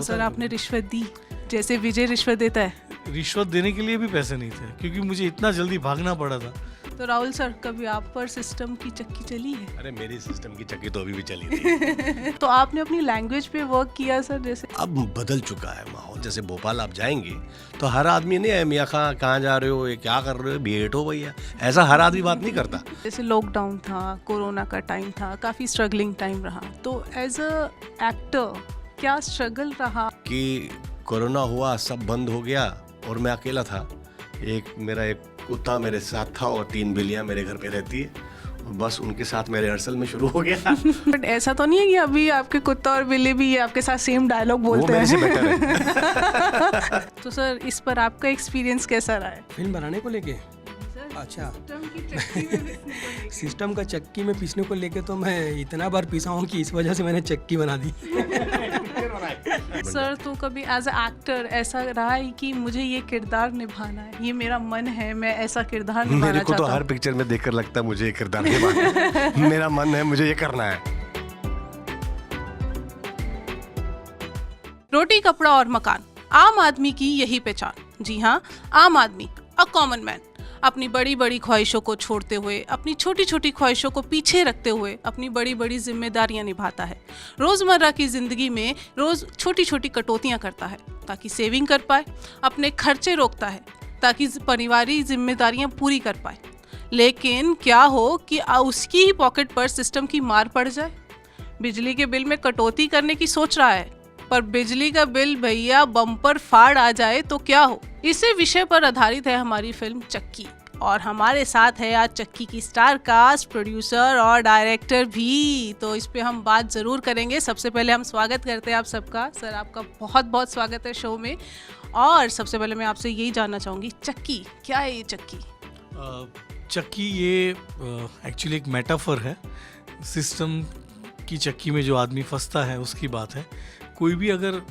Sir आपने रिश्वत दी जैसे विजय रिश्वत देता है? रिश्वत देने के लिए भी पैसे नहीं थे क्योंकि मुझे इतना जल्दी भागना पड़ा था। तो राहुल सर कभी आप पर सिस्टम की चक्की चली है? अरे मेरी सिस्टम की चक्की तो अभी भी चली थी। तो आपने अपनी लैंग्वेज पे वर्क किया सर? जैसे अब बदल चुका है माहौल। जैसे भोपाल आप जाएंगे तो हर आदमी नहीं है मियाँ खां कहाँ जा रहे हो, ये क्या कर रहे हो, बेट हो भैया, ऐसा हर आदमी बात नहीं करता। जैसे लॉकडाउन था, कोरोना का टाइम था, काफ़ी स्ट्रगलिंग टाइम रहा, तो एज अ एक्टर क्या स्ट्रगल रहा? कि कोरोना हुआ, सब बंद हो गया और मैं अकेला था। मेरा एक कुत्ता मेरे साथ था और 3 बिल्लियाँ मेरे घर पे रहती है, और बस उनके साथ मेरे रिहर्सल में शुरू हो गया। बट ऐसा तो नहीं है कि अभी आपके कुत्ता और बिल्ली भी ये आपके साथ सेम डायलॉग बोलते हैं? वो मेरे से बेटर है। तो सर इस पर आपका एक्सपीरियंस कैसा रहा है? फिल्म बनाने को लेके? अच्छा, सिस्टम का चक्की में पीसने को लेके तो मैं इतना बार पीसा हूँ कि इस वजह से मैंने चक्की बना दी। सर तो कभी एज अ एक्टर ऐसा रहा है कि मुझे ये किरदार निभाना है, ये मेरा मन है, मैं ऐसा किरदार निभाना मेरे को चाहता तो हर हूँ? पिक्चर में देखकर लगता है मुझे ये किरदार निभाना है। मेरा मन है, मुझे ये करना है। रोटी कपड़ा और मकान, आम आदमी की यही पहचान। जी हाँ, आम आदमी, अ कॉमन मैन, अपनी बड़ी बड़ी ख्वाहिशों को छोड़ते हुए, अपनी छोटी छोटी ख्वाहिशों को पीछे रखते हुए अपनी बड़ी बड़ी जिम्मेदारियां निभाता है। रोज़मर्रा की ज़िंदगी में रोज़ छोटी छोटी कटौतियां करता है ताकि सेविंग कर पाए, अपने खर्चे रोकता है ताकि पारिवारिक जिम्मेदारियां पूरी कर पाए। लेकिन क्या हो कि उसकी ही पॉकेट पर सिस्टम की मार पड़ जाए। बिजली के बिल में कटौती करने की सोच रहा है, पर बिजली का बिल भैया बम्पर फाड़ आ जाए तो क्या हो। इसी विषय पर आधारित है हमारी फिल्म चक्की, और हमारे साथ है आज चक्की की स्टार कास्ट, प्रोड्यूसर और डायरेक्टर भी। तो इस पे हम बात ज़रूर करेंगे। सबसे पहले हम स्वागत करते हैं आप सबका। सर आपका बहुत बहुत स्वागत है शो में। और सबसे पहले मैं आपसे यही जानना चाहूँगी, चक्की क्या है? ये चक्की चक्की ये एक्चुअली एक मेटाफर है। सिस्टम की चक्की में जो आदमी फंसता है उसकी बात है। कोई भी अगर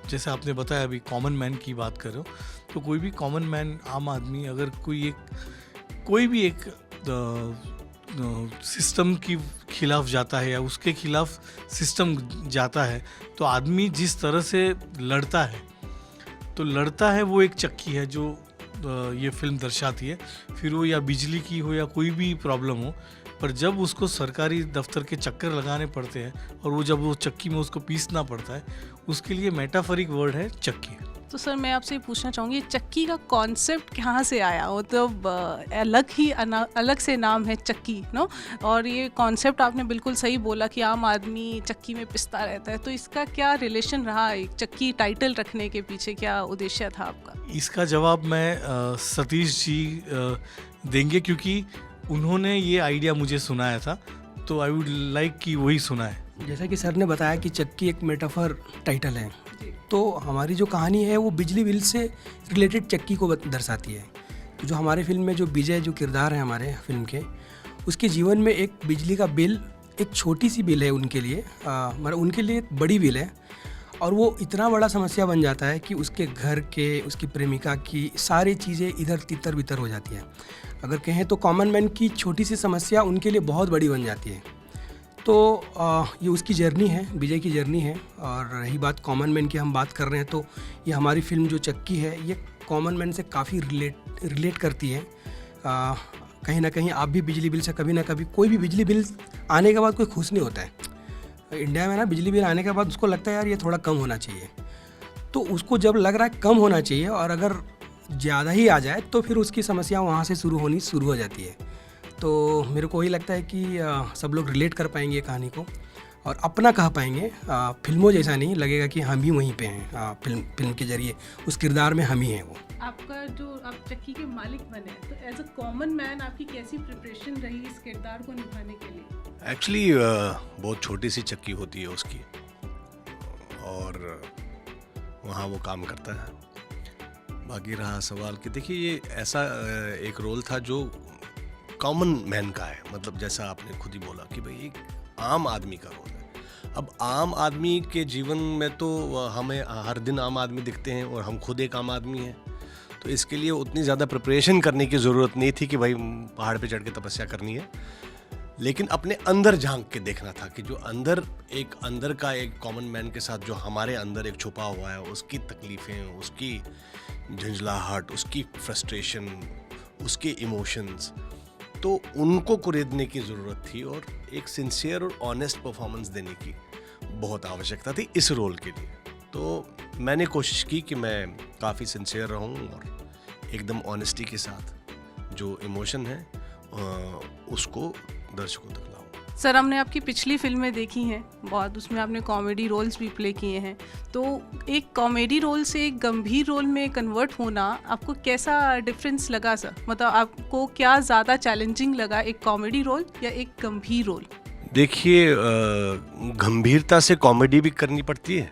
जैसे आपने बताया अभी कॉमन मैन की बात कर रहे हो, तो कोई भी कॉमन मैन, आम आदमी, अगर कोई भी एक सिस्टम के खिलाफ जाता है या उसके खिलाफ सिस्टम जाता है, तो आदमी जिस तरह से लड़ता है वो एक चक्की है जो ये फिल्म दर्शाती है। फिर वो या बिजली की हो या कोई भी प्रॉब्लम हो, पर जब उसको सरकारी दफ्तर के चक्कर लगाने पड़ते हैं और वो जब वो चक्की में उसको पीसना पड़ता है, उसके लिए मेटाफरिक वर्ड है चक्की। तो सर मैं आपसे पूछना चाहूँगी, चक्की का कॉन्सेप्ट कहाँ से आया? वो तो अलग से नाम है चक्की, नो? और ये कॉन्सेप्ट आपने बिल्कुल सही बोला कि आम आदमी चक्की में पिसता रहता है, तो इसका क्या रिलेशन रहा? एक चक्की टाइटल रखने के पीछे क्या उद्देश्य था आपका? इसका जवाब मैं सतीश जी देंगे, क्योंकि उन्होंने ये आइडिया मुझे सुनाया था, तो आई वुड लाइक कि वही सुनाए। जैसा कि सर ने बताया कि चक्की एक मेटाफर टाइटल है, तो हमारी जो कहानी है वो बिजली बिल से रिलेटेड चक्की को दर्शाती है। तो जो हमारे फिल्म में जो विजय जो किरदार है हमारे फिल्म के, उसके जीवन में एक बिजली का बिल, एक छोटी सी बिल है उनके लिए, मतलब उनके लिए एक बड़ी बिल है, और वो इतना बड़ा समस्या बन जाता है कि उसके घर के, उसकी प्रेमिका की सारी चीज़ें इधर तितर बितर हो जाती हैं। अगर कहें तो कॉमन मैन की छोटी सी समस्या उनके लिए बहुत बड़ी बन जाती है। तो ये उसकी जर्नी है, विजय की जर्नी है। और रही बात कॉमन मैन की, हम बात कर रहे हैं, तो ये हमारी फिल्म जो चक्की है ये कॉमन मैन से काफ़ी रिलेट करती है। कहीं ना कहीं आप भी बिजली बिल से कभी ना कभी, कोई भी बिजली बिल आने के बाद कोई खुश नहीं होता है। इंडिया में ना बिजली बिल आने के बाद उसको लगता है यार ये थोड़ा कम होना चाहिए। तो उसको जब लग रहा है कम होना चाहिए और अगर ज़्यादा ही आ जाए तो फिर उसकी समस्या वहाँ से शुरू हो जाती है। तो मेरे को वही लगता है कि सब लोग रिलेट कर पाएंगे कहानी को और अपना कह पाएंगे। फिल्मों जैसा नहीं लगेगा कि हम ही वहीं पे हैं। फिल्म के जरिए उस किरदार में हम ही हैं। वो आपका जो आप चक्की के मालिक बने, तो एज अ कॉमन मैन आपकी कैसी प्रिपरेशन रही इस किरदार को निभाने के लिए? एक्चुअली बहुत छोटी सी चक्की होती है उसकी, और वहाँ वो काम करता है। बाकी रहा सवाल कि देखिए ये ऐसा एक रोल था जो कॉमन मैन का है, मतलब जैसा आपने खुद ही बोला कि भाई एक आम आदमी का रोल है। अब आम आदमी के जीवन में तो हमें हर दिन आम आदमी दिखते हैं और हम खुद एक आम आदमी हैं, तो इसके लिए उतनी ज़्यादा प्रिपरेशन करने की ज़रूरत नहीं थी कि भाई पहाड़ पे चढ़ के तपस्या करनी है। लेकिन अपने अंदर झांक के देखना था कि जो अंदर का एक कॉमन मैन के साथ जो हमारे अंदर एक छुपा हुआ है, उसकी तकलीफ़ें, उसकी झंझलाहट, उसकी फ्रस्ट्रेशन, उसके इमोशंस, तो उनको कुरेदने की ज़रूरत थी और एक सिंसियर और ऑनेस्ट परफॉर्मेंस देने की बहुत आवश्यकता थी इस रोल के लिए। तो मैंने कोशिश की कि मैं काफ़ी सिंसियर रहूं और एकदम ऑनेस्टी के साथ जो इमोशन है उसको दर्शकों तक लाऊं। सर, हमने आपकी पिछली फिल्में देखी हैं बहुत, उसमें आपने कॉमेडी रोल्स भी प्ले किए हैं, तो एक कॉमेडी रोल से एक गंभीर रोल में कन्वर्ट होना आपको कैसा डिफरेंस लगा सर? मतलब आपको क्या ज़्यादा चैलेंजिंग लगा, एक कॉमेडी रोल या एक गंभीर रोल? देखिए, गंभीरता से कॉमेडी भी करनी पड़ती है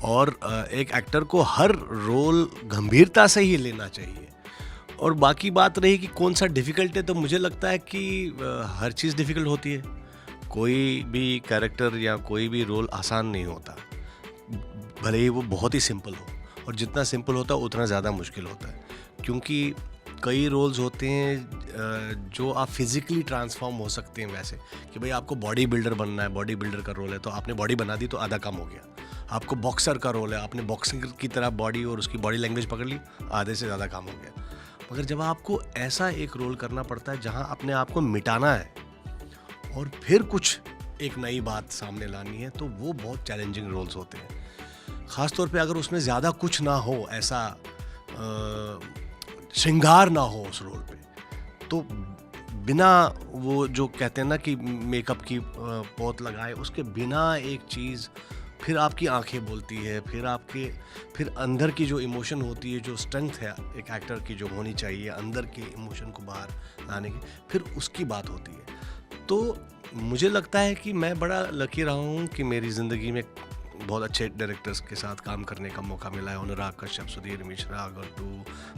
और एक एक्टर को हर रोल गंभीरता से ही लेना चाहिए। और बाकी बात रही कि कौन सा डिफ़िकल्ट है, तो मुझे लगता है कि हर चीज़ डिफ़िकल्ट होती है। कोई भी कैरेक्टर या कोई भी रोल आसान नहीं होता, भले ही वो बहुत ही सिंपल हो, और जितना सिंपल होता है उतना ज़्यादा मुश्किल होता है, क्योंकि कई रोल्स होते हैं जो आप फिज़िकली ट्रांसफॉर्म हो सकते हैं। वैसे कि भाई आपको बॉडी बिल्डर बनना है, बॉडी बिल्डर का रोल है तो आपने बॉडी बना दी तो आधा काम हो गया। आपको बॉक्सर का रोल है, आपने बॉक्सिंग की तरह बॉडी और उसकी बॉडी लैंग्वेज पकड़ ली, आधे से ज़्यादा काम हो गया। मगर जब आपको ऐसा एक रोल करना पड़ता है जहाँ अपने आप को मिटाना है और फिर कुछ एक नई बात सामने लानी है, तो वो बहुत चैलेंजिंग रोल्स होते हैं। ख़ास तौर पे अगर उसमें ज़्यादा कुछ ना हो, ऐसा श्रृंगार ना हो उस रोल पे, तो बिना वो जो कहते हैं ना कि मेकअप की पोत लगाए, उसके बिना एक चीज़, फिर आपकी आंखें बोलती है, फिर अंदर की जो इमोशन होती है, जो स्ट्रेंथ है एक एक्टर की जो होनी चाहिए अंदर के इमोशन को बाहर लाने की, फिर उसकी बात होती है। तो मुझे लगता है कि मैं बड़ा लकी रहा हूँ कि मेरी ज़िंदगी में बहुत अच्छे डायरेक्टर्स के साथ काम करने का मौका मिला है। अनुराग कश्यप, सुधीर मिश्रा, गट्टू,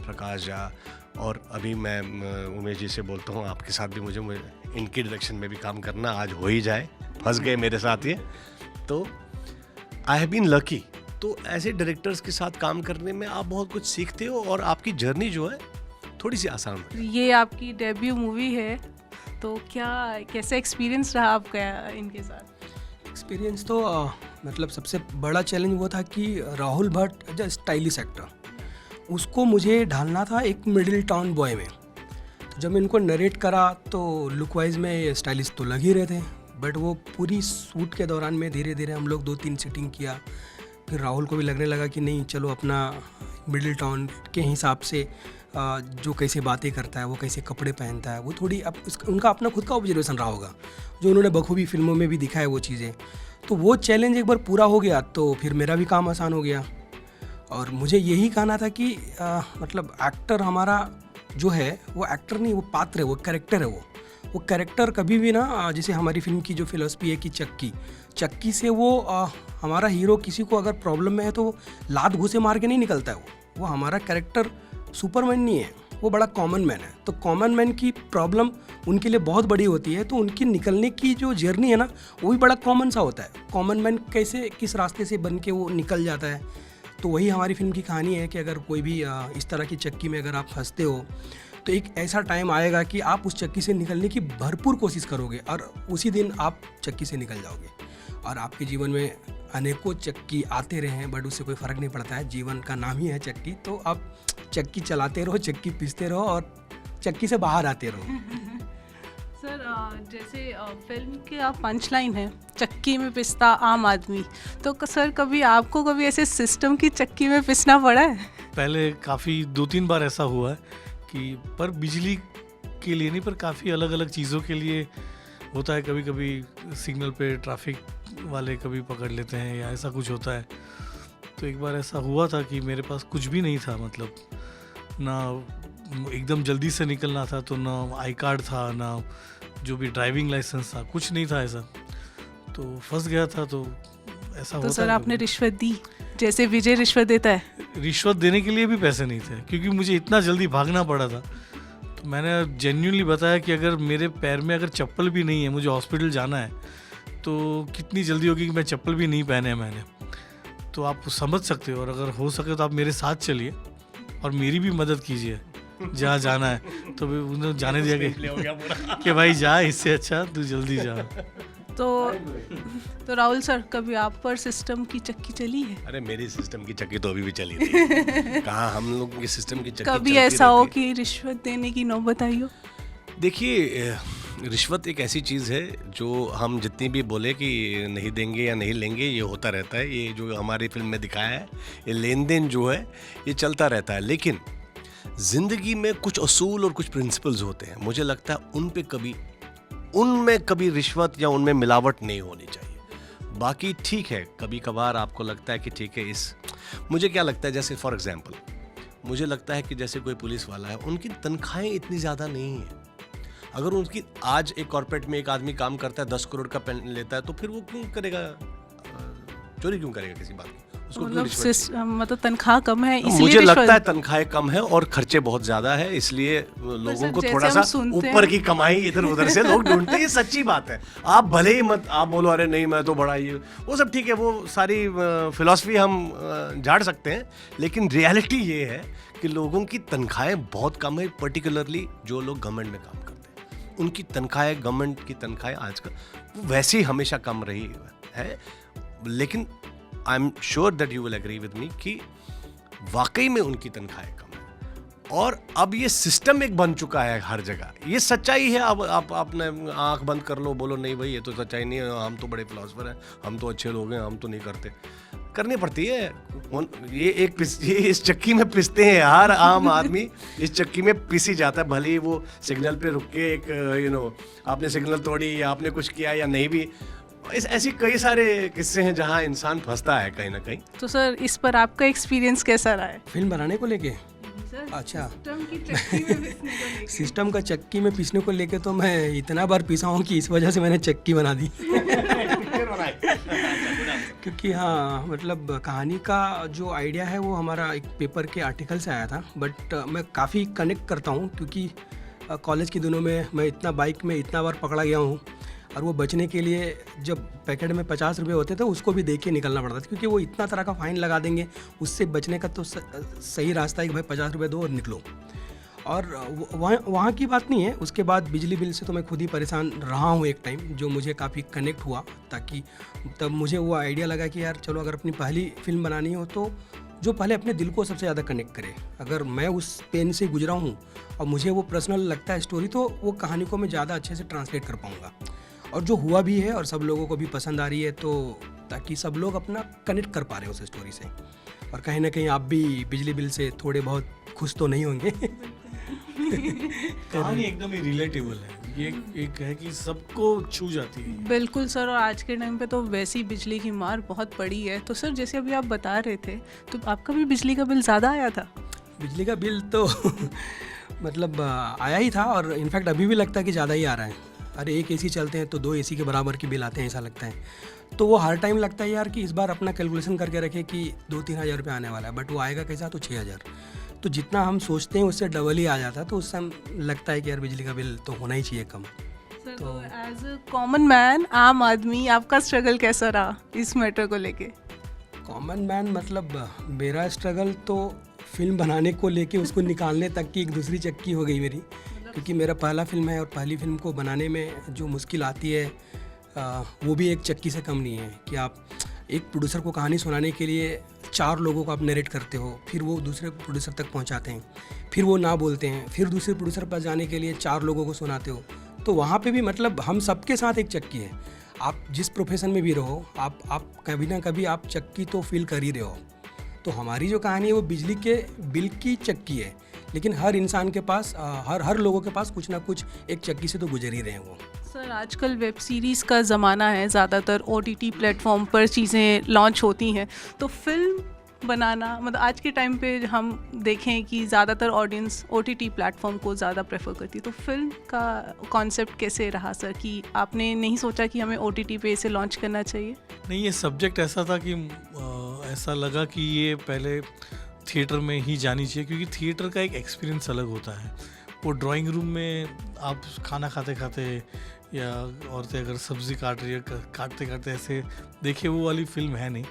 प्रकाश झा, और अभी मैं उमेश जी से बोलता हूँ आपके साथ भी मुझे इनकी डायरेक्शन में भी काम करना आज हो ही जाए, फंस गए मेरे साथ ये। तो आई हैव बीन लकी। तो ऐसे डायरेक्टर्स के साथ काम करने में आप बहुत कुछ सीखते हो और आपकी जर्नी जो है थोड़ी सी आसान हो। ये आपकी डेब्यू मूवी है, तो कैसा एक्सपीरियंस रहा आपका इनके साथ? एक्सपीरियंस तो मतलब सबसे बड़ा चैलेंज वो था कि Rahul Bhatt as stylish actor, उसको मुझे ढालना था एक मिडिल टाउन बॉय में। तो जब इनको नरेट करा तो लुक वाइज में स्टाइलिश तो लग ही रहे थे, बट वो पूरी शूट के दौरान में धीरे धीरे हम लोग 2-3 सिटिंग किया, फिर राहुल को भी लगने लगा कि नहीं चलो अपना मिडिल टाउन के हिसाब से जो कैसे बातें करता है, वो कैसे कपड़े पहनता है, वो थोड़ी उनका अपना खुद का ऑब्जर्वेशन रहा होगा जो उन्होंने बखूबी फिल्मों में भी दिखाया वो चीज़ें। तो वो चैलेंज एक बार पूरा हो गया तो फिर मेरा भी काम आसान हो गया। और मुझे यही कहना था कि मतलब एक्टर हमारा जो है वो एक्टर नहीं, वो पात्र है, वो कैरेक्टर है। वो कैरेक्टर कभी भी ना, जैसे हमारी फिल्म की जो फिलॉसफी है कि चक्की से वो हमारा हीरो किसी को अगर प्रॉब्लम में है तो लात घुसे मार के नहीं निकलता है। वो हमारा कैरेक्टर सुपरमैन नहीं है, वो बड़ा कॉमन मैन है। तो कॉमन मैन की प्रॉब्लम उनके लिए बहुत बड़ी होती है, तो उनकी निकलने की जो जर्नी है ना वो भी बड़ा कॉमन सा होता है। कॉमन मैन कैसे किस रास्ते से बन के वो निकल जाता है, तो वही हमारी फिल्म की कहानी है कि अगर कोई भी इस तरह की चक्की में अगर आप फंसते हो तो एक ऐसा टाइम आएगा कि आप उस चक्की से निकलने की भरपूर कोशिश करोगे और उसी दिन आप चक्की से निकल जाओगे। और आपके जीवन में अनेकों चक्की आते रहे हैं, बट उससे कोई फ़र्क नहीं पड़ता है, जीवन का नाम ही है चक्की। तो आप चक्की चलाते रहो, चक्की पीसते रहो और चक्की से बाहर आते रहो। सर, जैसे फिल्म के पंच लाइन है चक्की में पिसता आम आदमी, तो सर कभी आपको कभी ऐसे सिस्टम की चक्की में पिसना पड़ा है? पहले काफ़ी 2-3 बार ऐसा हुआ है कि पर बिजली के लिए नहीं, पर काफ़ी अलग अलग चीज़ों के लिए होता है। कभी कभी सिग्नल पे ट्रैफिक वाले कभी पकड़ लेते हैं या ऐसा कुछ होता है। तो एक बार ऐसा हुआ था कि मेरे पास कुछ भी नहीं था, मतलब ना एकदम जल्दी से निकलना था, तो ना आई कार्ड था, ना जो भी ड्राइविंग लाइसेंस था, कुछ नहीं था ऐसा, तो फंस गया था। तो ऐसा होता है। तो सर आपने रिश्वत दी, जैसे विजय रिश्वत देता है? रिश्वत देने के लिए भी पैसे नहीं थे, क्योंकि मुझे इतना जल्दी भागना पड़ा था। तो मैंने जेन्युइनली बताया कि अगर मेरे पैर में अगर चप्पल भी नहीं है, मुझे हॉस्पिटल जाना है, तो कितनी जल्दी होगी कि मैं चप्पल भी नहीं पहने मैंने। तो आप समझ सकते हो, और अगर हो सके तो आप मेरे साथ चलिए और मेरी भी मदद कीजिए। जहाँ जाना है, तो भी उन्होंने जाने दिया कि भाई जा, इससे अच्छा तू जल्दी जा। तो राहुल सर, कभी आप पर सिस्टम की चक्की चली है? अरे मेरी सिस्टम की चक्की तो अभी भी चली थी। कहाँ हम लोगों की सिस्टम की चक्की कभी चलती ऐसा हो रहती है। कि रिश्वत देने की नौबत आई हो? देखिए, रिश्वत एक ऐसी चीज़ है जो हम जितनी भी बोले कि नहीं देंगे या नहीं लेंगे, ये होता रहता है। ये जो हमारी फिल्म में दिखाया है, ये लेन देन जो है ये चलता रहता है। लेकिन ज़िंदगी में कुछ असूल और कुछ प्रिंसिपल्स होते हैं, मुझे लगता है उनमें कभी रिश्वत या उनमें मिलावट नहीं होनी चाहिए। बाकी ठीक है, कभी कभार आपको लगता है कि ठीक है, मुझे क्या लगता है, जैसे फॉर एग्जांपल मुझे लगता है कि जैसे कोई पुलिस वाला है, उनकी तनख्वाहें इतनी ज़्यादा नहीं हैं। अगर उनकी आज एक कॉर्पोरेट में एक आदमी काम करता है, 10 करोड़ का पेन लेता है, तो फिर वो क्यों करेगा, चोरी क्यों करेगा किसी बात की? उसको क्यों रिश्वत चाहिए? मतलब तनख्वाह कम है इसलिए मुझे रिश्वत? लगता है तनख्वाहें कम है और खर्चे बहुत ज्यादा है, इसलिए लोगों सर, को जैसे थोड़ा हम सा सुनते ऊपर हैं- की कमाई इधर उधर से लोग ढूंढते हैं। ये सच्ची बात है। आप भले ही मत आप बोलो अरे नहीं मैं तो बड़ा ही, वो सब ठीक है, वो सारी फिलॉसफी हम झाड़ सकते हैं, लेकिन रियलिटी ये है कि लोगों की तनख्वाहें बहुत कम है, पर्टिकुलरली जो लोग गवर्नमेंट में काम करते हैं, उनकी तनख्वाहें, गवर्नमेंट की तनख्वाहें आजकल वैसे ही हमेशा कम रही है। लेकिन I am sure that you will agree with me कि वाकई में उनकी तनख्वाहें कम है। और अब ये सिस्टम एक बन चुका है हर जगह, ये सच्चाई है। अब आप आपने आंख बंद कर लो, बोलो नहीं भाई ये तो सच्चाई नहीं है, हम तो बड़े फिलोसफर हैं, हम तो अच्छे लोग हैं, हम तो नहीं करते। करनी पड़ती है। ये इस चक्की में पिसते हैं हर आम आदमी, इस चक्की में पिसी जाता है। भले ही वो सिग्नल पे रुक के एक आपने सिग्नल तोड़ी या आपने कुछ किया या नहीं भी, ऐसी कई सारे किस्से हैं जहाँ इंसान फंसता है कहीं ना कहीं। तो सर, इस पर आपका एक्सपीरियंस कैसा रहा है? फिल्म बनाने को लेके अच्छा, सिस्टम का चक्की में पीसने को लेके तो मैं इतना बार पीसा हूँ कि इस वजह से मैंने चक्की बना दी। क्योंकि हाँ, मतलब कहानी का जो आइडिया है वो हमारा एक पेपर के आर्टिकल से आया था, बट मैं काफ़ी कनेक्ट करता हूँ क्योंकि कॉलेज के दिनों में मैं इतना बाइक में इतना बार पकड़ा गया हूँ, और वो बचने के लिए जब पैकेट में 50 रुपये होते थे उसको भी देख के निकलना पड़ता था, क्योंकि वो इतना तरह का फ़ाइन लगा देंगे। उससे बचने का तो सही रास्ता है कि भाई 50 रुपये दो और निकलो। और वहाँ की बात नहीं है। उसके बाद बिजली बिल से तो मैं खुद ही परेशान रहा हूँ एक टाइम, जो मुझे काफ़ी कनेक्ट हुआ, ताकि तब मुझे वो आइडिया लगा कि यार चलो, अगर अपनी पहली फिल्म बनानी हो तो जो पहले अपने दिल को सबसे ज़्यादा कनेक्ट करे। अगर मैं उस पेन से गुजरा हूँ और मुझे वो पर्सनल लगता है स्टोरी, तो वो कहानी को मैं ज़्यादा अच्छे से ट्रांसलेट कर पाऊँगा। और जो हुआ भी है और सब लोगों को भी पसंद आ रही है, तो ताकि सब लोग अपना कनेक्ट कर पा रहे हैं उस स्टोरी से। और कहीं ना कहीं आप भी बिजली बिल से थोड़े बहुत खुश तो नहीं होंगे। कहानी एकदम ही रिलेटेबल है, ये एक है कि सबको छू जाती है। बिल्कुल सर, और आज के टाइम पे तो वैसी बिजली की मार बहुत पड़ी है। तो सर, जैसे अभी आप बता रहे थे, तो आपका भी बिजली का बिल ज़्यादा आया था? बिजली का बिल तो मतलब आया ही था, और इनफैक्ट अभी भी लगता है कि ज़्यादा ही आ रहा है। अरे एक एसी चलते हैं तो 2 एसी के बराबर के बिल आते हैं, ऐसा लगता है। तो वो हर टाइम लगता है यार कि इस बार अपना कैलकुलेशन करके रखें कि 2-3 हज़ार रुपये आने वाला है, बट वो आएगा कैसा, तो 6,000। तो जितना हम सोचते हैं उससे डबल ही आ जाता है। तो उस समय लगता है कि यार बिजली का बिल तो होना ही चाहिए कम। सर, तो एज अ कॉमन मैन, आम आदमी, आपका स्ट्रगल कैसा रहा इस मैटर को लेके? कॉमन मैन मतलब मेरा स्ट्रगल तो फिल्म बनाने को लेके उसको निकालने तक की एक दूसरी चक्की हो गई मेरी, क्योंकि मेरा पहला फिल्म है और पहली फिल्म को बनाने में जो मुश्किल आती है वो भी एक चक्की से कम नहीं है। कि आप एक प्रोड्यूसर को कहानी सुनाने के लिए 4 लोगों को आप नरेट करते हो, फिर वो दूसरे प्रोड्यूसर तक पहुंचाते हैं, फिर वो ना बोलते हैं, फिर दूसरे प्रोड्यूसर पर जाने के लिए 4 लोगों को सुनाते हो। तो वहाँ पे भी मतलब हम सबके साथ एक चक्की है। आप जिस प्रोफेशन में भी रहो, आप कभी ना कभी आप चक्की तो फील कर ही रहे हो। तो हमारी जो कहानी है वो बिजली के बिल की चक्की है, लेकिन हर इंसान के पास हर लोगों के पास कुछ ना कुछ एक चक्की से तो गुजर ही रहे हैं वो। सर, आजकल वेब सीरीज़ का ज़माना है, ज़्यादातर OTT प्लेटफॉर्म पर चीज़ें लॉन्च होती हैं। तो फिल्म बनाना, मतलब आज के टाइम पे हम देखें कि ज़्यादातर ऑडियंस OTT प्लेटफॉर्म को ज़्यादा प्रेफर करती है। तो फिल्म का कॉन्सेप्ट कैसे रहा सर, कि आपने नहीं सोचा कि हमें OTT पे इसे लॉन्च करना चाहिए? नहीं, ये सब्जेक्ट ऐसा था कि ऐसा लगा कि ये पहले थिएटर में ही जानी चाहिए, क्योंकि थिएटर का एक एक्सपीरियंस अलग होता है। वो ड्राइंग रूम में आप खाना खाते खाते या औरतें अगर सब्ज़ी काट रही है, काटते काटते ऐसे देखे, वो वाली फिल्म है नहीं।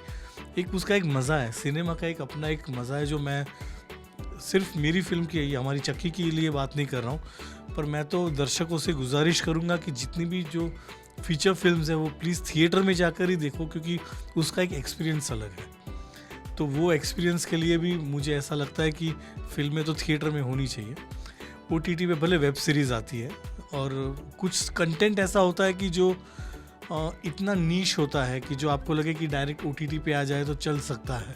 एक उसका एक मज़ा है, सिनेमा का एक अपना एक मज़ा है जो मैं सिर्फ मेरी फिल्म की, हमारी चक्की के लिए बात नहीं कर रहा हूँ, पर मैं तो दर्शकों से गुजारिश करूँगा कि जितनी भी जो फीचर फिल्म्स हैं वो प्लीज़ थिएटर में जाकर ही देखो, क्योंकि उसका एक एक्सपीरियंस अलग है। तो वो एक्सपीरियंस के लिए भी मुझे ऐसा लगता है कि फिल्में तो थिएटर में होनी चाहिए। OTT पे भले वेब सीरीज़ आती है और कुछ कंटेंट ऐसा होता है कि जो इतना नीश होता है कि जो आपको लगे कि डायरेक्ट OTT पे आ जाए तो चल सकता है,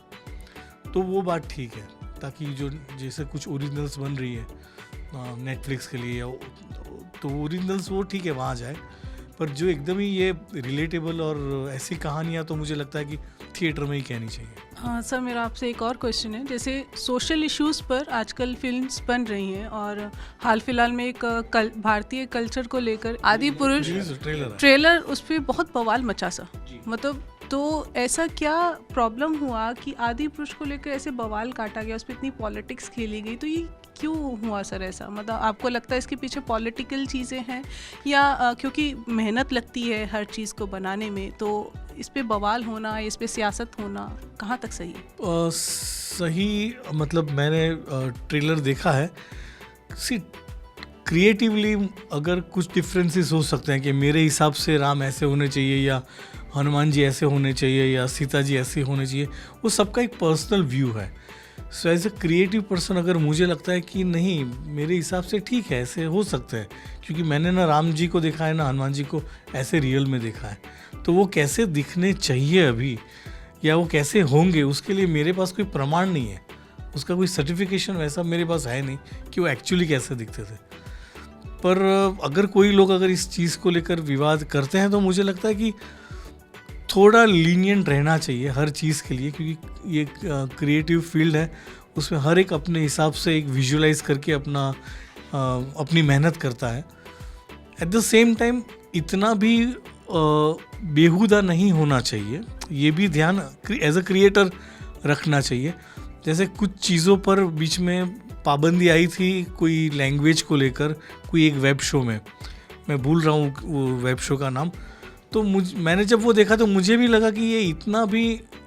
तो वो बात ठीक है। ताकि जो जैसे कुछ ओरिजिनल्स बन रही है नेटफ्लिक्स के लिए, तो ओरिजिनल्स वो ठीक है वहाँ जाए, पर जो एकदम ही ये रिलेटेबल और ऐसी कहानियाँ तो मुझे लगता है कि थिएटर में ही कहनी चाहिए। हाँ सर, मेरा आपसे एक और क्वेश्चन है। जैसे सोशल इश्यूज़ पर आजकल फिल्म्स बन रही हैं और हाल फिलहाल में एक भारतीय कल्चर को लेकर आदि पुरुष ट्रेलर उस पर बहुत बवाल मचा सा, मतलब तो ऐसा क्या प्रॉब्लम हुआ कि आदि पुरुष को लेकर ऐसे बवाल काटा गया, उस पर इतनी पॉलिटिक्स खेली गई, तो ये क्यों हुआ सर ऐसा? मतलब आपको लगता है इसके पीछे पॉलिटिकल चीज़ें हैं या क्योंकि मेहनत लगती है हर चीज़ को बनाने में, तो इस पे बवाल होना, इस पे सियासत होना कहाँ तक सही है? सही मतलब मैंने ट्रेलर देखा है। क्रिएटिवली अगर कुछ डिफरेंसेस हो सकते हैं कि मेरे हिसाब से राम ऐसे होने चाहिए या हनुमान जी ऐसे होने चाहिए या सीता जी ऐसे होने चाहिए, वो सबका एक पर्सनल व्यू है। So as a creative person अगर मुझे लगता है कि नहीं, मेरे हिसाब से ठीक है, ऐसे हो सकते हैं, क्योंकि मैंने ना राम जी को देखा है ना हनुमान जी को ऐसे रियल में देखा है, तो वो कैसे दिखने चाहिए अभी या वो कैसे होंगे उसके लिए मेरे पास कोई प्रमाण नहीं है, उसका कोई सर्टिफिकेशन वैसा मेरे पास है नहीं कि वो एक्चुअली कैसे दिखते थे। पर अगर कोई लोग अगर इस चीज़ को लेकर विवाद करते हैं तो मुझे लगता है कि थोड़ा लीनियंट रहना चाहिए हर चीज़ के लिए, क्योंकि ये क्रिएटिव फील्ड है, उसमें हर एक अपने हिसाब से एक विजुलाइज करके अपनी मेहनत करता है। एट द सेम टाइम इतना भी बेहुदा नहीं होना चाहिए, ये भी ध्यान एज अ क्रिएटर रखना चाहिए। जैसे कुछ चीज़ों पर बीच में पाबंदी आई थी कोई लैंग्वेज को लेकर, कोई एक वेब शो में, मैं भूल रहा हूँ वो वेब शो का नाम, तो मैंने जब वो देखा तो मुझे भी लगा कि ये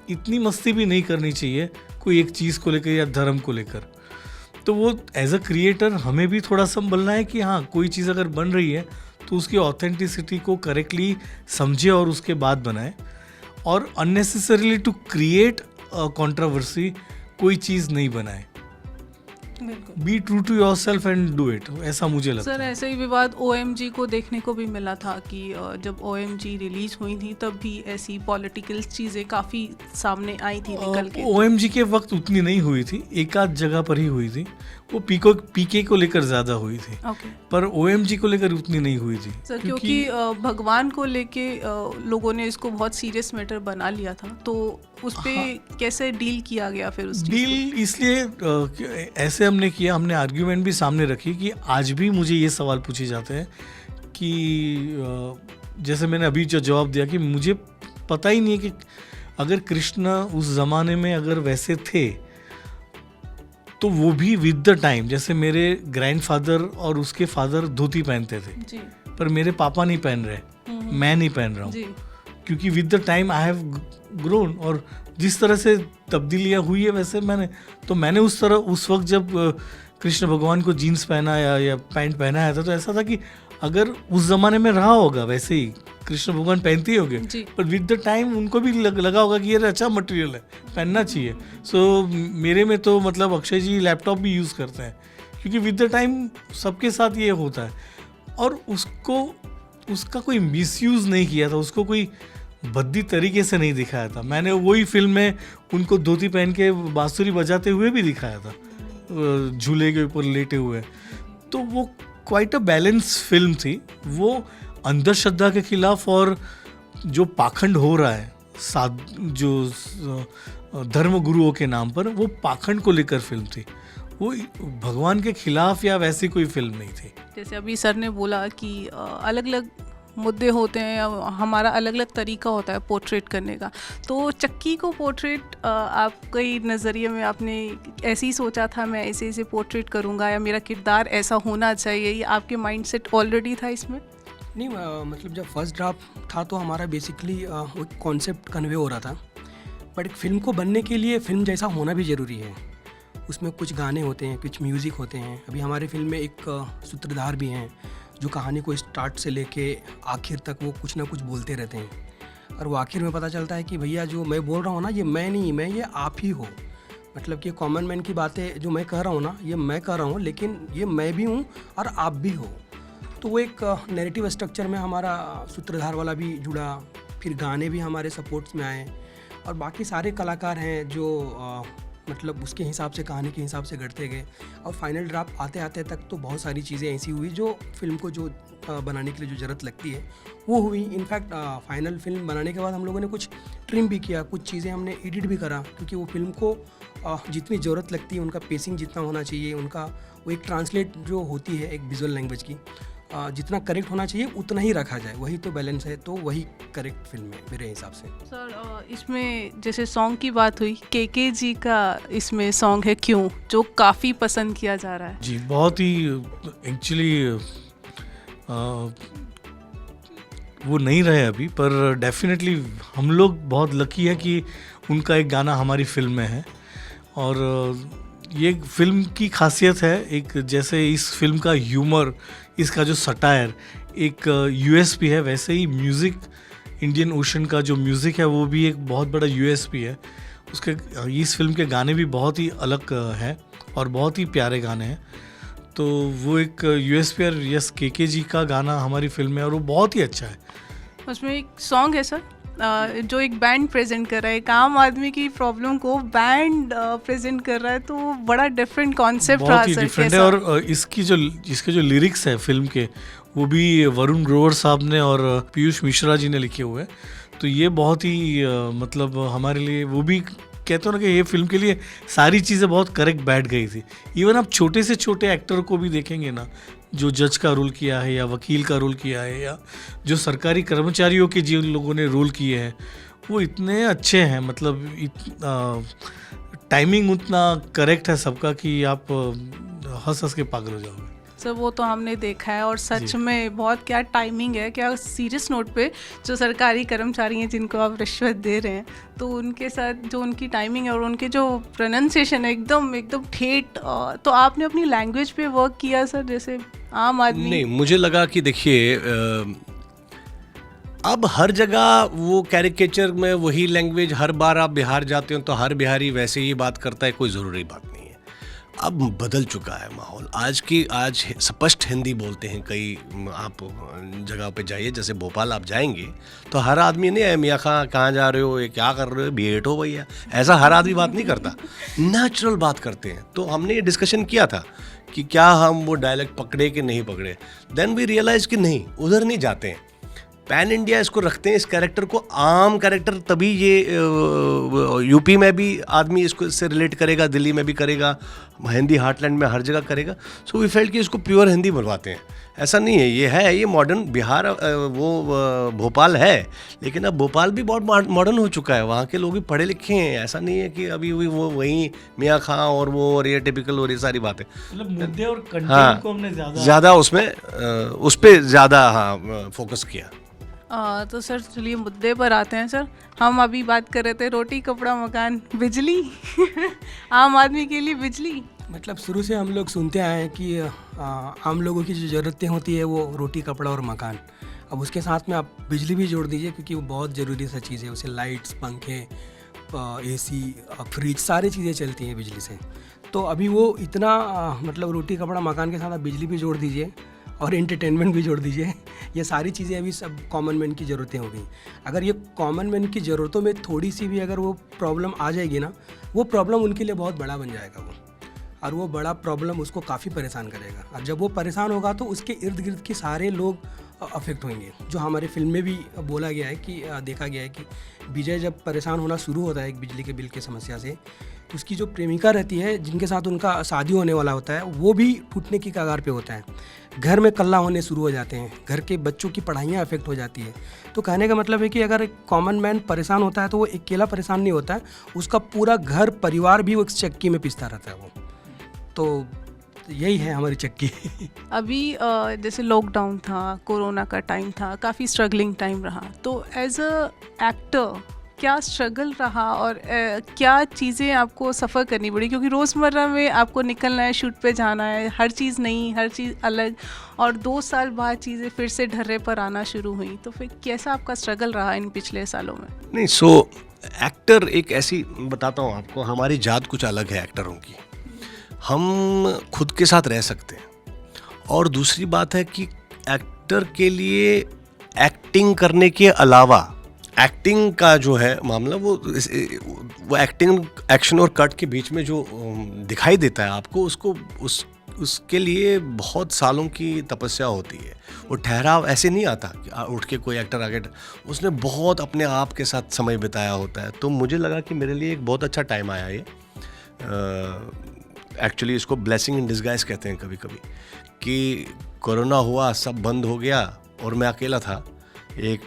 इतनी मस्ती भी नहीं करनी चाहिए कोई एक चीज़ को लेकर या धर्म को लेकर। तो वो एज अ क्रिएटर हमें भी थोड़ा संभलना है कि हाँ, कोई चीज़ अगर बन रही है तो उसकी ऑथेंटिसिटी को करेक्टली समझे और उसके बाद बनाए, और अननेसेसरीली टू क्रिएट कंट्रोवर्सी कोई चीज़ नहीं बनाए। Be true to yourself and do it, ऐसा मुझे लगता है। सर ऐसे ही विवाद OMG को देखने को भी मिला था कि जब OMG रिलीज हुई थी तब भी ऐसी पॉलिटिकल चीज़ें काफ़ी सामने आई थी निकल के। OMG के वक्त उतनी नहीं हुई थी, एक आध जगह पर ही हुई थी, वो पीके को लेकर ज़्यादा हुई थी। पर OMG को लेकर उतनी नहीं हुई थी सर, क्योंकि भगवान को लेके लोगों ने इसको बहुत सीरियस मैटर बना लिया था, तो उस पर कैसे डील किया गया फिर? उस डील इसलिए ऐसे हमने किया, हमने आर्ग्यूमेंट भी सामने रखी कि आज भी मुझे ये सवाल पूछे जाते हैं कि जैसे मैंने अभी जो जवाब दिया कि मुझे पता ही नहीं है कि अगर कृष्ण उस ज़माने में अगर वैसे थे तो वो भी विद द टाइम, जैसे मेरे ग्रैंडफादर और उसके फादर धोती पहनते थे जी, पर मेरे पापा नहीं पहन रहे, मैं नहीं पहन रहा हूँ, क्योंकि with the time I have grown, और जिस तरह से तब्दीलियाँ हुई है वैसे मैंने उस वक्त जब कृष्ण भगवान को जीन्स पहना या पैंट पहनाया था तो ऐसा था कि अगर उस ज़माने में रहा होगा वैसे ही कृष्ण भगवान पहनते ही होंगे, पर विद द टाइम उनको भी लगा होगा कि ये अच्छा मटेरियल है, पहनना चाहिए। सो मेरे में तो मतलब अक्षय जी लैपटॉप भी यूज़ करते हैं, क्योंकि विद द टाइम सबके साथ ये होता है, और उसका कोई मिसयूज़ नहीं किया था, उसको कोई भद्दी तरीके से नहीं दिखाया था। मैंने वही फिल्म में उनको धोती पहन के बांसुरी बजाते हुए भी दिखाया था, झूले के ऊपर लेटे हुए, तो वो क्वाइट अ बैलेंस फिल्म थी। वो अंधश्रद्धा के खिलाफ और जो पाखंड हो रहा है जो धर्म गुरुओं के नाम पर, वो पाखंड को लेकर फिल्म थी, वो भगवान के खिलाफ या वैसी कोई फिल्म नहीं थी। जैसे अभी सर ने बोला कि अलग अलग मुद्दे होते हैं, हमारा अलग अलग तरीका होता है पोर्ट्रेट करने का, तो चक्की को पोर्ट्रेट आपके नज़रिए में आपने ऐसे ही सोचा था मैं ऐसे पोर्ट्रेट करूँगा या मेरा किरदार ऐसा होना चाहिए, ये आपके माइंडसेट ऑलरेडी था इसमें? नहीं, मतलब जब फर्स्ट ड्राफ्ट था तो हमारा बेसिकली एक कॉन्सेप्ट कन्वे हो रहा था, बट एक फ़िल्म को बनने के लिए फ़िल्म जैसा होना भी ज़रूरी है। उसमें कुछ गाने होते हैं, कुछ म्यूज़िक होते हैं। अभी हमारे फिल्म में एक सूत्रधार भी हैं जो कहानी को स्टार्ट से लेके आखिर तक वो कुछ ना कुछ बोलते रहते हैं, और वो आखिर में पता चलता है कि भैया जो मैं बोल रहा हूँ ना, ये मैं नहीं, मैं ये आप ही हो। मतलब कि कॉमन मैन की बातें जो मैं कह रहा हूँ ना, ये मैं कह रहा हूँ, लेकिन ये मैं भी हूँ और आप भी हो। तो वो एक नैरेटिव स्ट्रक्चर में हमारा सूत्रधार वाला भी जुड़ा, फिर गाने भी हमारे सपोर्ट्स में आए, और बाकी सारे कलाकार हैं जो मतलब उसके हिसाब से, कहानी के हिसाब से गढ़ते गए, और फाइनल ड्राफ्ट आते आते तक तो बहुत सारी चीज़ें ऐसी हुई जो फिल्म को जो बनाने के लिए जो ज़रूरत लगती है वो हुई। इनफैक्ट फाइनल फिल्म बनाने के बाद हम लोगों ने कुछ ट्रिम भी किया, कुछ चीज़ें हमने एडिट भी करा, क्योंकि वो फिल्म को जितनी ज़रूरत लगती है, उनका पेसिंग जितना होना चाहिए, उनका वो एक ट्रांसलेट जो होती है एक विजुअल लैंग्वेज की, जितना करेक्ट होना चाहिए उतना ही रखा जाए, वही तो बैलेंस है, तो वही करेक्ट फिल्म है मेरे हिसाब से। सर इसमें जैसे सॉन्ग की बात हुई, के जी का इसमें सॉन्ग है क्यों, जो काफ़ी पसंद किया जा रहा है। जी, बहुत ही एक्चुअली वो नहीं रहे अभी, पर डेफिनेटली हम लोग बहुत लकी है कि उनका एक गाना हमारी फिल्म में है। और ये फिल्म की खासियत है, एक जैसे इस फिल्म का ह्यूमर, इसका जो सटायर एक यूएसपी है, वैसे ही म्यूज़िक, इंडियन ओशन का जो म्यूज़िक है वो भी एक बहुत बड़ा यूएसपी है। उसके इस फिल्म के गाने भी बहुत ही अलग हैं और बहुत ही प्यारे गाने हैं। तो वो एक यूएसपी और यस के जी का गाना हमारी फिल्म में, और वो बहुत ही अच्छा है। उसमें एक सॉन्ग है सर जो एक बैंड प्रेजेंट कर रहा है, एक आम आदमी की प्रॉब्लम को बैंड प्रेजेंट कर रहा है, तो वो बड़ा डिफरेंट कॉन्सेप्ट रहा बहुत ही सर। डिफरेंट है। और इसके जो लिरिक्स है फिल्म के, वो भी वरुण ग्रोवर साहब ने और पीयूष मिश्रा जी ने लिखे हुए हैं। तो ये बहुत ही मतलब हमारे लिए, वो भी कहते हो ना कि ये फिल्म के लिए सारी चीज़ें बहुत करेक्ट बैठ गई थी। इवन आप छोटे से छोटे एक्टर को भी देखेंगे ना, जो जज का रोल किया है या वकील का रोल किया है, या जो सरकारी कर्मचारियों के जिन लोगों ने रोल किए हैं, वो इतने अच्छे हैं। मतलब टाइमिंग उतना करेक्ट है सबका कि आप हंस हंस के पागल हो जाओगे। सर वो तो हमने देखा है, और सच में बहुत क्या टाइमिंग है, क्या सीरियस नोट पे जो सरकारी कर्मचारी हैं जिनको आप रिश्वत दे रहे हैं, तो उनके साथ जो उनकी टाइमिंग है और उनके जो प्रोनाउंसिएशन है एकदम ठेठ। तो आपने अपनी लैंग्वेज पे वर्क किया सर, जैसे आम आदमी? नहीं, मुझे लगा कि देखिए अब हर जगह वो कैरिकेचर में वही लैंग्वेज, हर बार आप बिहार जाते हो तो हर बिहारी वैसे ही बात करता है, कोई ज़रूरी बात नहीं है। अब बदल चुका है माहौल, आज स्पष्ट हिंदी बोलते हैं कई, आप जगह पे जाइए, जैसे भोपाल आप जाएंगे तो हर आदमी नहीं, मियाँ खां कहाँ जा रहे हो, ये क्या कर रहे हो, बेट हो भैया, ऐसा हर आदमी बात नहीं करता, नेचुरल बात करते हैं। तो हमने ये डिस्कशन किया था कि क्या हम वो डायलेक्ट पकड़े कि नहीं पकड़े। देन वी रियलाइज कि नहीं, उधर नहीं जाते हैं, पैन इंडिया इसको रखते हैं, इस कैरेक्टर को आम कैरेक्टर, तभी ये यूपी में भी आदमी इसको इससे रिलेट करेगा, दिल्ली में भी करेगा, हिंदी हार्टलैंड में हर जगह करेगा। सो वी फेल्ट कि इसको प्योर हिंदी बनवाते हैं। ऐसा नहीं है, ये मॉडर्न बिहार, वो भोपाल है, लेकिन अब भोपाल भी बहुत मॉडर्न हो चुका है, वहाँ के लोग भी पढ़े लिखे हैं। ऐसा नहीं है कि अभी वो वहीं मियाँ खां और वो और ये टिपिकल और ये सारी बातें, मतलब मुद्दे और कंटेंट को हमने ज़्यादा उसमें उस पर ज़्यादा फोकस किया। तो सर चलिए मुद्दे पर आते हैं सर। हम अभी बात कर रहे थे रोटी कपड़ा मकान बिजली आम आदमी के लिए बिजली, मतलब शुरू से हम लोग सुनते आए हैं कि आम लोगों की जो ज़रूरतें होती है वो रोटी कपड़ा और मकान। अब उसके साथ में आप बिजली भी जोड़ दीजिए, क्योंकि वो बहुत ज़रूरी सा चीज़ है। उसे लाइट्स, पंखे, एसी, फ्रिज, सारी चीज़ें चलती हैं बिजली से। तो अभी वो इतना मतलब रोटी कपड़ा मकान के साथ आप बिजली भी जोड़ दीजिए और एंटरटेनमेंट भी जोड़ दीजिए, ये सारी चीज़ें अभी सब कॉमन मैन की ज़रूरतें हो गई। अगर ये कॉमन मैन की ज़रूरतों में थोड़ी सी भी अगर वो प्रॉब्लम आ जाएगी ना, वो प्रॉब्लम उनके लिए बहुत बड़ा बन जाएगा वो, और वो बड़ा प्रॉब्लम उसको काफ़ी परेशान करेगा। और जब वो परेशान होगा तो उसके इर्द गिर्द के सारे लोग अफेक्ट होंगे। जो हमारे फिल्म में भी बोला गया है कि देखा गया है कि विजय जब परेशान होना शुरू होता है एक बिजली के बिल की समस्या से, तो उसकी जो प्रेमिका रहती है जिनके साथ उनका शादी होने वाला होता है, वो भी टूटने की कगार पे होता है। घर में कल्ला होने शुरू हो जाते हैं, घर के बच्चों की पढ़ाइयाँ अफेक्ट हो जाती है। तो कहने का मतलब है कि अगर एक कॉमन मैन परेशान होता है तो वो अकेला परेशान नहीं होता है, उसका पूरा घर परिवार भी वो एक चक्की में पिसता रहता है वो। तो यही है हमारी चक्की। अभी जैसे लॉकडाउन था, कोरोना का टाइम था, काफ़ी स्ट्रगलिंग टाइम रहा, तो एज अ एक्टर क्या स्ट्रगल रहा और क्या चीज़ें आपको सफ़र करनी पड़ी, क्योंकि रोज़मर्रा में आपको निकलना है, शूट पे जाना है, हर चीज़ नई, हर चीज़ अलग, और 2 साल बाद चीज़ें फिर से ढर्रे पर आना शुरू हुई, तो फिर कैसा आपका स्ट्रगल रहा इन पिछले सालों में? नहीं, सो एक्टर एक ऐसी, बताता हूँ आपको, हमारी जात कुछ अलग है एक्टरों की। हम खुद के साथ रह सकते हैं, और दूसरी बात है कि एक्टर के लिए एक्टिंग करने के अलावा, एक्टिंग का जो है मामला, वो एक्टिंग, एक्शन और कट के बीच में जो दिखाई देता है आपको, उसके लिए बहुत सालों की तपस्या होती है। वो ठहराव ऐसे नहीं आता कि उठ के कोई एक्टर आगे, उसने बहुत अपने आप के साथ समय बिताया होता है। तो मुझे लगा कि मेरे लिए एक बहुत अच्छा टाइम आया ये। एक्चुअली इसको ब्लेसिंग इन डिस्गाइज कहते हैं कभी कभी, कि कोरोना हुआ, सब बंद हो गया और मैं अकेला था।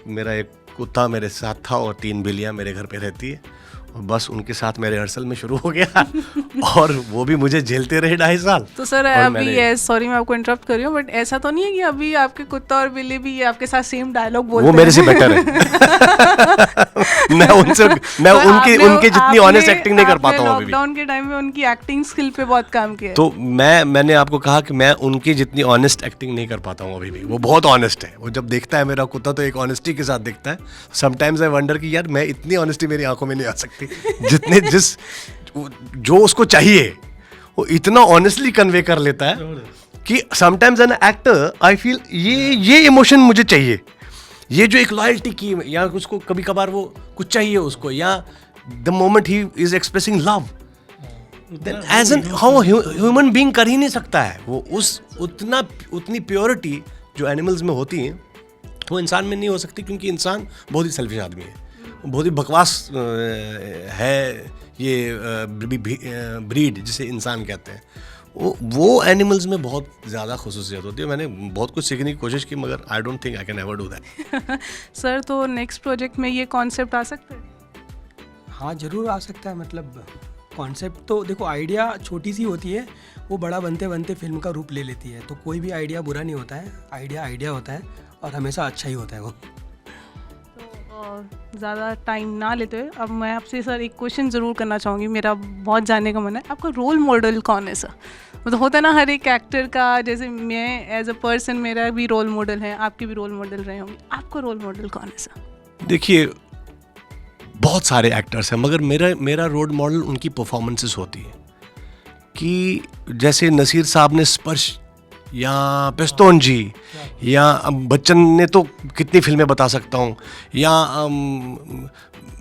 मेरा एक कुत्ता मेरे साथ था और 3 बिल्लियाँ मेरे घर पे रहती है, और बस उनके साथ मेरे रिहर्सल में शुरू हो गया और वो भी मुझे झेलते रहे 2.5 साल। तो सर अभी, सॉरी मैं आपको इंटरप्ट कर रही हूँ, बट ऐसा तो नहीं है कि अभी आपके कुत्ता और बिल्ली भी आपके साथ सेम डायलॉग बोलते हैं? वो मेरे से बेटर है। मैं उनके जितनी ऑनेस्ट एक्टिंग नहीं कर पाता हूँ अभी भी। लॉकडाउन के टाइम में उनकी एक्टिंग स्किल पे बहुत काम किया है। तो मैंने आपको कहा कि मैं उनकी जितनी ऑनेस्ट एक्टिंग नहीं कर पाता हूँ अभी भी। वो बहुत ऑनेस्ट है। वो जब देखता है मेरा कुत्ता तो एक ऑनेस्टी के साथ देखता है। समटाइम्स आई वंडर कि यार मैं इतनी ऑनेस्टी मेरी आंखों में नहीं आ सकती, जितने जो उसको चाहिए वो इतना ऑनेस्टली कन्वे कर लेता है कि sometimes an actor I feel ये इमोशन मुझे चाहिए, ये जो एक लॉयल्टी की, या उसको कभी कभार वो कुछ चाहिए उसको, या the moment he is expressing love, as an how human being कर ही नहीं सकता है वो। उतनी प्योरिटी जो एनिमल्स में होती है वो इंसान में नहीं हो सकती, क्योंकि इंसान बहुत ही सेल्फिश आदमी है, बहुत ही बकवास है ये ब्रीड जिसे इंसान कहते हैं। वो एनिमल्स में बहुत ज़्यादा खुसूसियत होती है। मैंने बहुत कुछ सीखने की कोशिश की, मगर I don't think I can ever do that. Sir, तो नेक्स्ट प्रोजेक्ट में ये कॉन्सेप्ट आ सकता है? हाँ, ज़रूर आ सकता है। मतलब कॉन्सेप्ट तो देखो, आइडिया छोटी सी होती है, वो बड़ा बनते बनते फिल्म का रूप ले लेती है। तो कोई भी आइडिया बुरा नहीं होता है, आइडिया होता है और हमेशा अच्छा ही होता है वो। ज़्यादा टाइम ना लेते हुए अब मैं आपसे सर एक क्वेश्चन ज़रूर करना चाहूँगी, मेरा बहुत जानने का मन है। आपका रोल मॉडल कौन है सर? मतलब होता है ना हर एक एक्टर का, जैसे मैं एज अ पर्सन मेरा भी रोल मॉडल है, आपके भी रोल मॉडल रहे होंगे, आपका रोल मॉडल कौन है सर? देखिए, बहुत सारे एक्टर्स हैं, मगर मेरा रोल मॉडल उनकी परफॉर्मेंसेस होती है। कि जैसे नसीर साहब ने स्पर्श, या पेस्तौन जी, या बच्चन ने तो कितनी फिल्में बता सकता हूँ, या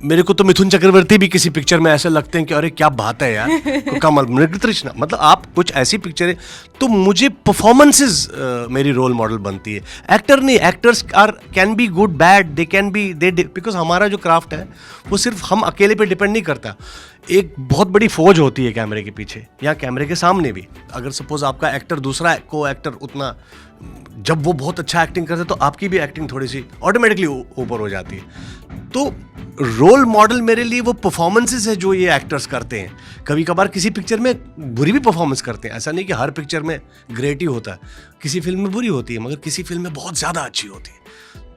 मेरे को तो मिथुन चक्रवर्ती भी किसी पिक्चर में ऐसे लगते हैं कि अरे क्या बात है यार, कमल, मृगतृष्णा, मतलब आप कुछ ऐसी पिक्चरें, तो मुझे परफॉर्मेंसेस मेरी रोल मॉडल बनती है। एक्टर नहीं, actors can be good bad, they can be because हमारा जो क्राफ्ट है वो सिर्फ हम अकेले पे डिपेंड नहीं करता। एक बहुत बड़ी फौज होती है कैमरे के पीछे या कैमरे के सामने भी। अगर सपोज आपका एक्टर दूसरा को एक्टर उतना, जब वो बहुत अच्छा एक्टिंग करता है तो आपकी भी एक्टिंग थोड़ी सी ऑटोमेटिकली ऊपर हो जाती है। तो रोल मॉडल मेरे लिए वो परफॉर्मेंसेस है जो ये एक्टर्स करते हैं। कभी कभार किसी पिक्चर में बुरी भी परफॉर्मेंस करते हैं, ऐसा नहीं कि हर पिक्चर में ग्रेट ही होता है। किसी फिल्म में बुरी होती है, मगर किसी फिल्म में बहुत ज़्यादा अच्छी होती है।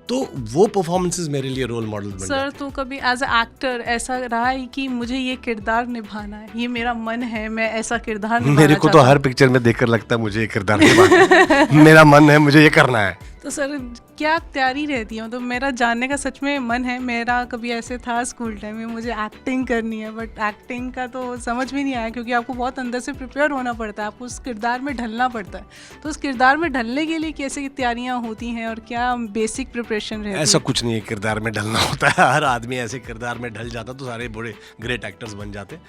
तो वो परफॉर्मेंसेस मेरे लिए रोल मॉडल बन जाते हैं। सर, तो कभी एज अ एक्टर ऐसा रहा है कि मुझे ये किरदार निभाना है, ये मेरा मन है, मैं ऐसा किरदार निभाना मेरे को तो हर पिक्चर में देखकर लगता है मुझे ये किरदार निभाना है। मेरा मन है, मुझे ये करना है। तो सर क्या तैयारी रहती है? तो मेरा जानने का सच में मन है। मेरा कभी ऐसे था स्कूल टाइम में मुझे एक्टिंग करनी है, बट एक्टिंग का तो समझ में नहीं आया, क्योंकि आपको बहुत अंदर से प्रिपेयर होना पड़ता है, आपको उस किरदार में ढलना पड़ता है। तो उस किरदार में ढलने के लिए कैसे तैयारियाँ होती हैं और क्या बेसिक प्रिपरेशन रहती है? ऐसा कुछ नहीं है किरदार में ढलना होता है। हर आदमी ऐसे किरदार में ढल जाता तो सारे बड़े ग्रेट एक्टर्स बन जाते।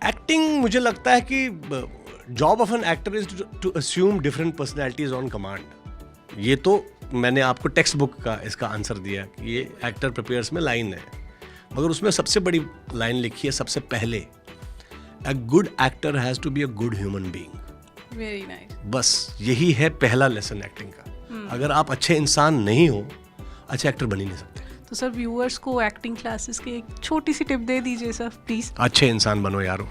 एक्टिंग, मुझे लगता है कि job of an actor is to assume different personalities on command. ये तो मैंने आपको टेक्स्ट बुक का इसका आंसर दिया कि ये एक्टर प्रिपेयर्स में लाइन है, मगर उसमें सबसे बड़ी लाइन लिखी है सबसे पहले, a good actor has to be a good human being. Very nice. बस यही है पहला लेसन एक्टिंग का। अगर आप अच्छे इंसान नहीं हो, अच्छे एक्टर बन ही नहीं सकते। तो सर व्यूअर्स को एक्टिंग क्लासेस की एक छोटी सी टिप दे दीजिए सर प्लीज़। अच्छे इंसान बनो यारो।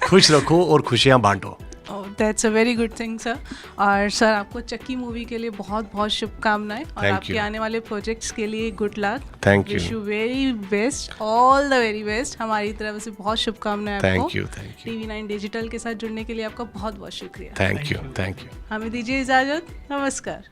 खुश रखो और खुशियाँ बांटो। That's a very good thing sir. और सर आपको चक्की मूवी के लिए बहुत बहुत शुभकामनाएं और Thank आपके you. आने वाले प्रोजेक्ट्स के लिए good luck. Thank wish you. You very best, all the very best. हमारी तरफ से बहुत शुभकामनाएं आपको। Thank you, thank you, TV9 digital के साथ जुड़ने के लिए आपका बहुत बहुत शुक्रिया। Thank you, thank you. हमें दीजिए इजाजत, नमस्कार।